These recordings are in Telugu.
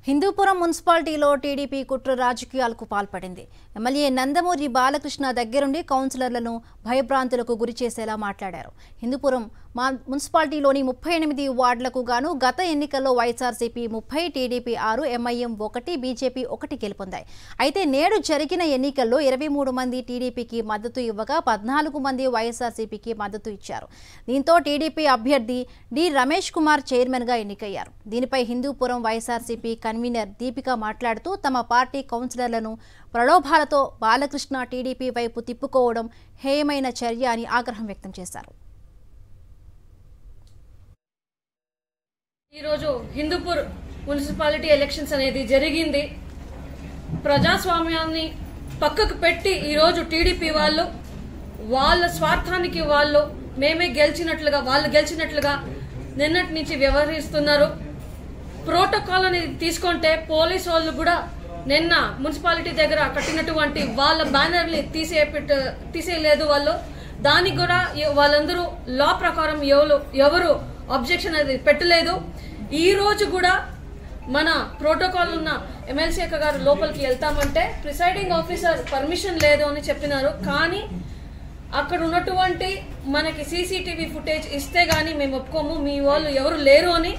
హిందూపురం మున్సిపాలిటీలో టీడీపీ కుట్ర రాజకీయాలకు పాల్పడింది. ఎమ్మెల్యే నందమూరి బాలకృష్ణ దగ్గరుండి కౌన్సిలర్లను భయభ్రాంతులకు గురి చేసేలా మాట్లాడారు. హిందూపురం మున్సిపాలిటీలోని 38 వార్డులకు గాను గత ఎన్నికల్లో వైఎస్ఆర్సీపీ 30, టీడీపీ 6, ఎంఐఎం 1, బీజేపీ 1 గెలుపొందాయి. అయితే నేడు జరిగిన ఎన్నికల్లో 23 మంది టీడీపీకి మద్దతు ఇవ్వగా 14 మంది వైఎస్ఆర్సీపీకి మద్దతు ఇచ్చారు. దీంతో టీడీపీ అభ్యర్థి డి రమేష్ కుమార్ చైర్మన్గా ఎన్నికయ్యారు. దీనిపై హిందూపురం వైఎస్ఆర్సీపీ కన్వీనర్ దీపిక మాట్లాడుతూ తమ పార్టీ కౌన్సిలర్లను ప్రలోభాలతో బాలకృష్ణ టీడీపీ వైపు తిప్పుకోవడం హేయమైన చర్య అని ఆగ్రహం వ్యక్తం చేశారు. ఈరోజు హిందూపూర్ మున్సిపాలిటీ ఎలక్షన్స్ అనేది జరిగింది. ప్రజాస్వామ్యాన్ని పక్కకు పెట్టి ఈరోజు టీడీపీ వాళ్ళు వాళ్ళ స్వార్థానికి వాళ్ళు మేమే గెలిచినట్లుగా వాళ్ళు గెలిచినట్లుగా నిన్నటి నుంచి వ్యవహరిస్తున్నారు. ప్రోటోకాల్ అనేది తీసుకుంటే పోలీసు వాళ్ళు కూడా నిన్న మున్సిపాలిటీ దగ్గర కట్టినటువంటి వాళ్ళ బ్యానర్ని తీసేయలేదు. వాళ్ళు దానికి కూడా వాళ్ళందరూ లా ప్రకారం ఎవరు అబ్జెక్షన్ అనేది పెట్టలేదు. ఈ రోజు కూడా మన ప్రోటోకాల్ ఉన్న ఎమ్మెల్సీ అక్క గారు లోపలికి వెళ్తామంటే ప్రిసైడింగ్ ఆఫీసర్ పర్మిషన్ లేదు అని చెప్పినారు. కానీ అక్కడ ఉన్నటువంటి మనకి సీసీటీవీ ఫుటేజ్ ఇస్తే గానీ మేము ఒప్పుకోము, మీ వాళ్ళు ఎవరు లేరు అని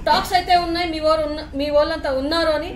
టాక్స్ అయితే ఉన్నాయి, మీ వాళ్ళంతా ఉన్నారు అని